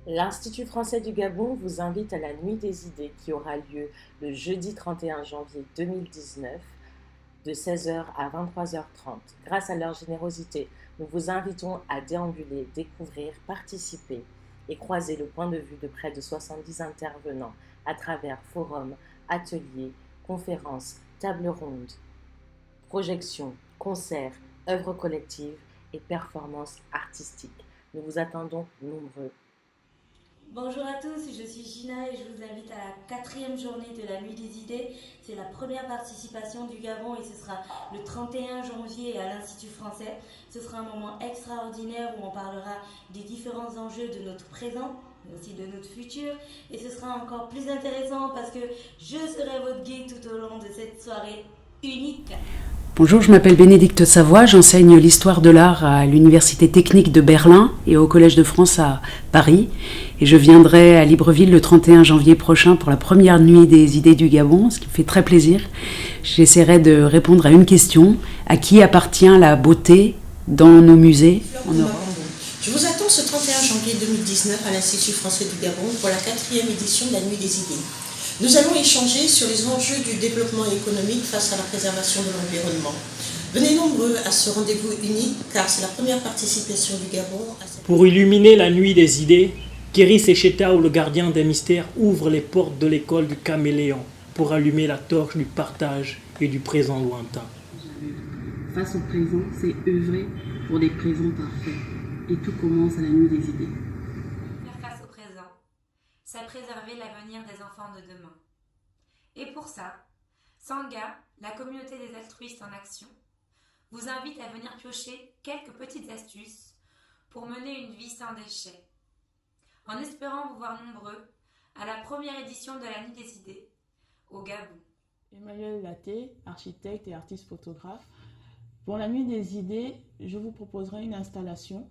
L'Institut français du Gabon vous invite à la Nuit des idées qui aura lieu le jeudi 31 janvier 2019 de 16 heures à 23 heures 30. Grâce à leur générosité, nous vous invitons à déambuler, découvrir, participer et croiser le point de vue de près de 70 intervenants à travers forums, ateliers, conférences, tables rondes, projections, concerts, œuvres collectives et performances artistiques. Nous vous attendons nombreux. Bonjour à tous, je suis Gina et je vous invite à la quatrième journée de la Nuit des idées. C'est la première participation du Gabon et ce sera le 31 janvier à l'Institut français. Ce sera un moment extraordinaire où on parlera des différents enjeux de notre présent, mais aussi de notre futur. Et ce sera encore plus intéressant parce que je serai votre guide tout au long de cette soirée unique. Bonjour, je m'appelle Bénédicte Savoie, j'enseigne l'histoire de l'art à l'Université technique de Berlin et au Collège de France à Paris. Et je viendrai à Libreville le 31 janvier prochain pour la première nuit des idées du Gabon, ce qui me fait très plaisir. J'essaierai de répondre à une question: à qui appartient la beauté dans nos musées en Europe? Je vous attends ce 31 janvier 2019 à l'Institut français du Gabon pour la 4e édition de la Nuit des idées. Nous allons échanger sur les enjeux du développement économique face à la préservation de l'environnement. Venez nombreux à ce rendez-vous unique car c'est la première participation du Gabon à cette... Pour illuminer la nuit des idées, Kéry Séchetao, le gardien des mystères, ouvre les portes de l'école du caméléon pour allumer la torche du partage et du présent lointain. Face au présent, c'est œuvrer pour des présents parfaits. Et tout commence à la nuit des idées. Faire face au présent, c'est préserver l'avenir des enfants de demain. Et pour ça, Sangha, la communauté des altruistes en action, vous invite à venir piocher quelques petites astuces pour mener une vie sans déchets. En espérant vous voir nombreux à la première édition de la Nuit des idées au Gabon. Emmanuel Laté, architecte et artiste photographe. Pour la Nuit des idées, je vous proposerai une installation.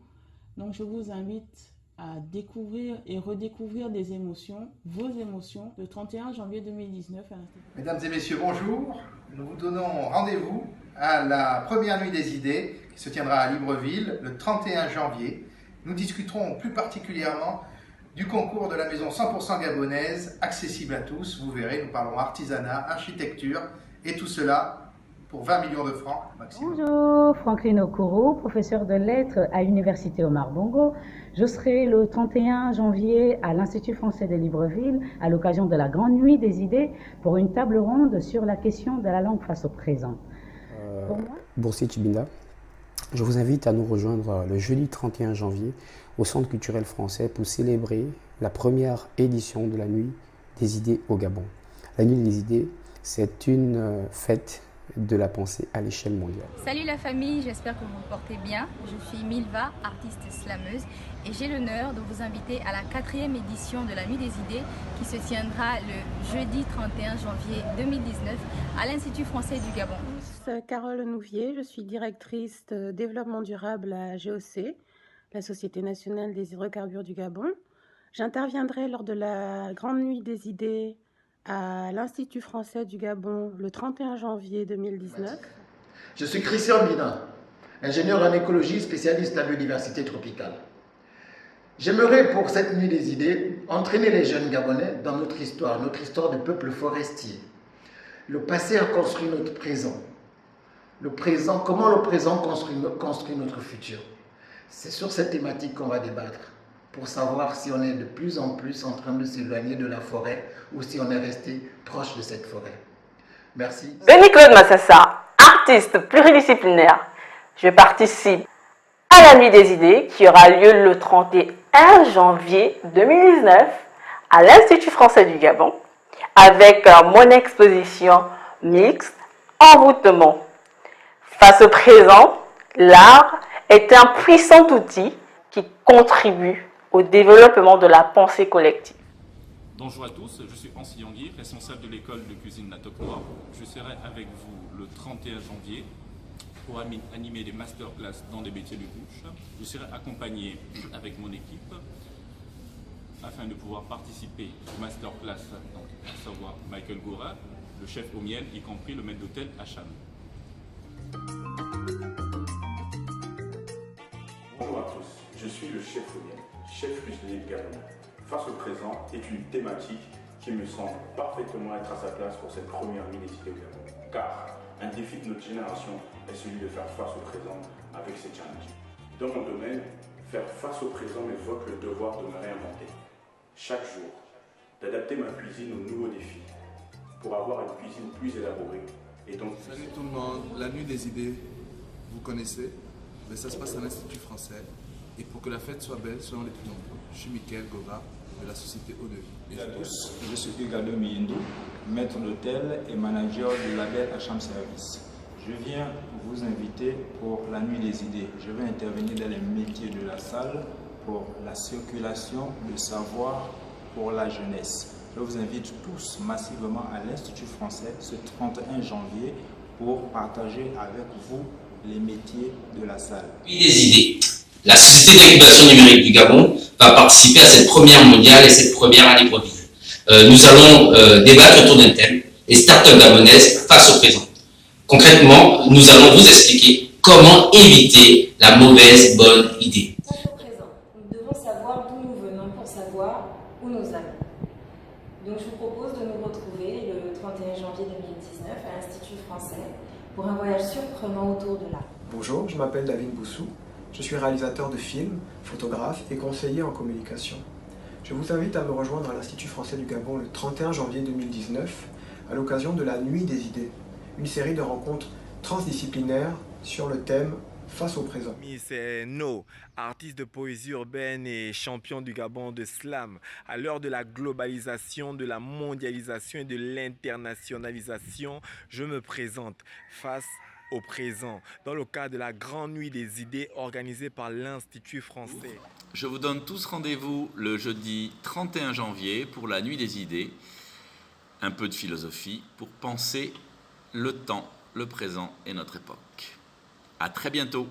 Donc je vous invite à découvrir et redécouvrir des émotions, vos émotions, le 31 janvier 2019 à l'Institut. Mesdames et messieurs, bonjour. Nous vous donnons rendez-vous à la première Nuit des idées qui se tiendra à Libreville le 31 janvier. Nous discuterons plus particulièrement du concours de la maison 100% gabonaise, accessible à tous. Vous verrez, nous parlons artisanat, architecture et tout cela pour 20 millions de francs maximum. Bonjour, Franklin Okoro, professeur de lettres à l'Université Omar Bongo. Je serai le 31 janvier à l'Institut français de Libreville à l'occasion de la Grande Nuit des idées pour une table ronde sur la question de la langue face au présent. Boursier Chibinda, je vous invite à nous rejoindre le jeudi 31 janvier au Centre culturel français pour célébrer la première édition de la Nuit des idées au Gabon. La Nuit des idées, c'est une fête de la pensée à l'échelle mondiale. Salut la famille, j'espère que vous vous portez bien. Je suis Milva, artiste slameuse, et j'ai l'honneur de vous inviter à la 4e édition de la Nuit des idées qui se tiendra le jeudi 31 janvier 2019 à l'Institut français du Gabon. Carole Nouvier, je suis directrice de développement durable à GOC, la Société nationale des hydrocarbures du Gabon. J'interviendrai lors de la Grande Nuit des idées à l'Institut français du Gabon le 31 janvier 2019. Je suis Christian Bina, ingénieur en écologie spécialiste en biodiversité tropicale. J'aimerais pour cette Nuit des idées entraîner les jeunes Gabonais dans notre histoire de peuple forestier. Le passé a construit notre présent. Le présent, comment le présent construit notre futur. C'est sur cette thématique qu'on va débattre, pour savoir si on est de plus en plus en train de s'éloigner de la forêt ou si on est resté proche de cette forêt. Merci. Béni-Claude Massassa, artiste pluridisciplinaire. Je participe à la Nuit des idées qui aura lieu le 31 janvier 2019 à l'Institut français du Gabon avec mon exposition mixte Envoûtement. Face au présent, l'art est un puissant outil qui contribue au développement de la pensée collective. Bonjour à tous, je suis Ansi Yangui, responsable de l'école de cuisine La Toknoa. Je serai avec vous le 31 janvier pour animer des masterclass dans des métiers de bouche. Je serai accompagné avec mon équipe afin de pouvoir participer aux masterclass, donc, à savoir Michael Goura, le chef au miel, y compris le maître d'hôtel Hacham. Bonjour à tous, je suis le chef au miel, chef cuisinier gabonais. face au présent est une thématique qui me semble parfaitement être à sa place pour cette première nuit des idées au Gabon. Car un défi de notre génération est celui de faire face au présent avec ces challenges. Dans mon domaine, faire face au présent m'évoque le devoir de me réinventer. Chaque jour, d'adapter ma cuisine aux nouveaux défis pour avoir une cuisine plus élaborée. Et donc, salut tout le monde, la nuit des idées, vous connaissez, mais ça se passe à l'Institut français. Et pour que la fête soit belle, soyons les plus nombreux. Je suis Mickaël Gova de la société Eau de Vie. Bonjour à tous, je suis Ugado Miendo, maître d'hôtel et manager du label Hacham Service. Je viens vous inviter pour la nuit des idées. Je vais intervenir dans les métiers de la salle pour la circulation de savoir pour la jeunesse. Je vous invite tous massivement à l'Institut français ce 31 janvier pour partager avec vous les métiers de la salle. Nuit des idées. La Société d'incubation numérique du Gabon va participer à cette première mondiale et cette première à Libreville. Nous allons débattre autour d'un thème, les startups gabonaises face au présent. Concrètement, nous allons vous expliquer comment éviter la mauvaise bonne idée. Face au présent, nous devons savoir d'où nous venons pour savoir où nous allons. Donc je vous propose de nous retrouver le 31 janvier 2019 à l'Institut français pour un voyage surprenant autour de l'art. Bonjour, je m'appelle David Boussou. Je suis réalisateur de films, photographe et conseiller en communication. Je vous invite à me rejoindre à l'Institut français du Gabon le 31 janvier 2019 à l'occasion de la Nuit des idées, une série de rencontres transdisciplinaires sur le thème Face au présent. C'est No, artiste de poésie urbaine et champion du Gabon de slam. À l'heure de la globalisation, de la mondialisation et de l'internationalisation, je me présente face au présent, dans le cadre de la Grande Nuit des idées organisée par l'Institut français. Je vous donne tous rendez-vous le jeudi 31 janvier pour la Nuit des idées. Un peu de philosophie pour penser le temps, le présent et notre époque. À très bientôt.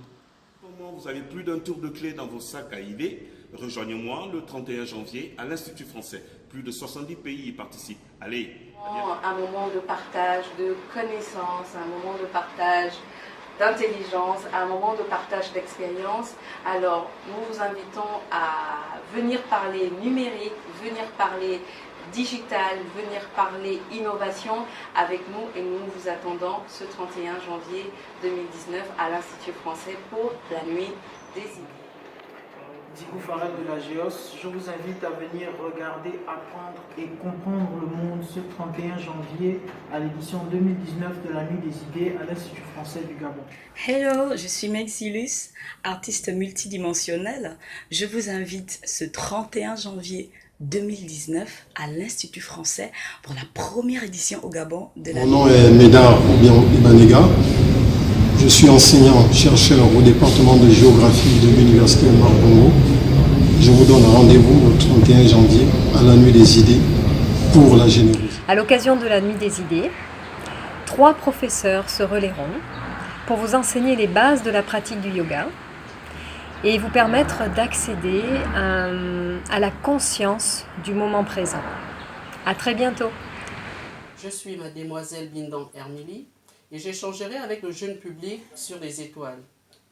Vous avez plus d'un tour de clé dans vos sacs à idées. Rejoignez-moi le 31 janvier à l'Institut français. Plus de 70 pays y participent. Allez. Un moment de partage de connaissances, un moment de partage d'intelligence, un moment de partage d'expérience. Alors, nous vous invitons à venir parler numérique, venir parler digital, venir parler innovation avec nous et nous vous attendons ce 31 janvier 2019 à l'Institut français pour la Nuit des idées. Djikou Farel de la GEOS, je vous invite à venir regarder, apprendre et comprendre le monde ce 31 janvier à l'édition 2019 de la Nuit des idées à l'Institut français du Gabon. Hello, je suis Meg Silus, artiste multidimensionnelle. Je vous invite ce 31 janvier 2019 à l'Institut français pour la première édition au Gabon de la... Mon nom est Médard Ibanega. Je suis enseignant-chercheur au département de géographie de l'Université Omar Bongo. Je vous donne rendez-vous le 31 janvier à la Nuit des idées pour la générosité. À l'occasion de la Nuit des idées, 3 professeurs se relayeront pour vous enseigner les bases de la pratique du yoga et vous permettre d'accéder à la conscience du moment présent. À très bientôt. Je suis mademoiselle Bindang Hermili et j'échangerai avec le jeune public sur les étoiles.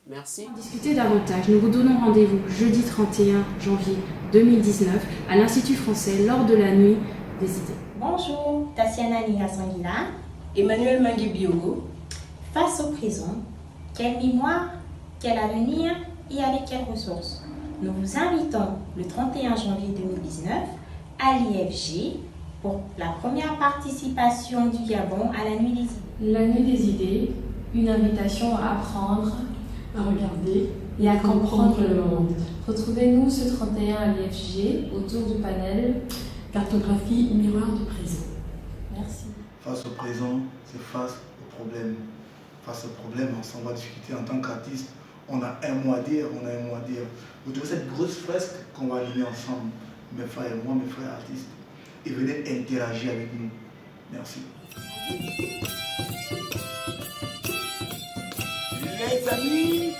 Merci. Pour discuter davantage, nous vous donnons rendez-vous jeudi 31 janvier 2019 à l'Institut français lors de la Nuit des idées. Bonjour, Tatiana Niga-Sanguila, Emmanuel Mangui-Biogo. Face au présent, quelle mémoire, quel avenir et avec quelles ressources? Nous vous invitons le 31 janvier 2019 à l'IFG pour la première participation du Gabon à la Nuit des idées. La Nuit des idées, une invitation à apprendre, à regarder et à comprendre le monde. Retrouvez-nous ce 31 à l'IFG autour du panel Cartographie miroir du présent. Merci. Face au présent, c'est face au problème. Face au problème, on s'en va discuter en tant qu'artiste. On a un mot à dire, Vous trouvez cette grosse fresque qu'on va allumer ensemble, mes frères et moi, mes frères artistes, et venez interagir avec nous. Merci. Les amis,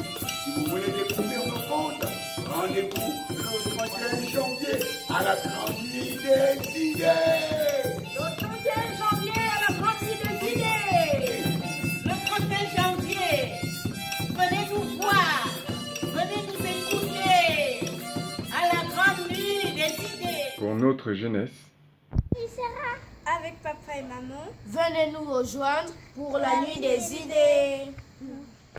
si vous voulez découvrir nos contes, rendez-vous le 31 janvier à la Grande Nuit des idées. Le 31 janvier à la Grande Nuit des idées. Le 31 janvier, venez nous voir, venez nous écouter à la Grande Nuit des idées. notre jeunesse. Avec papa et maman, venez nous rejoindre pour la nuit des idées.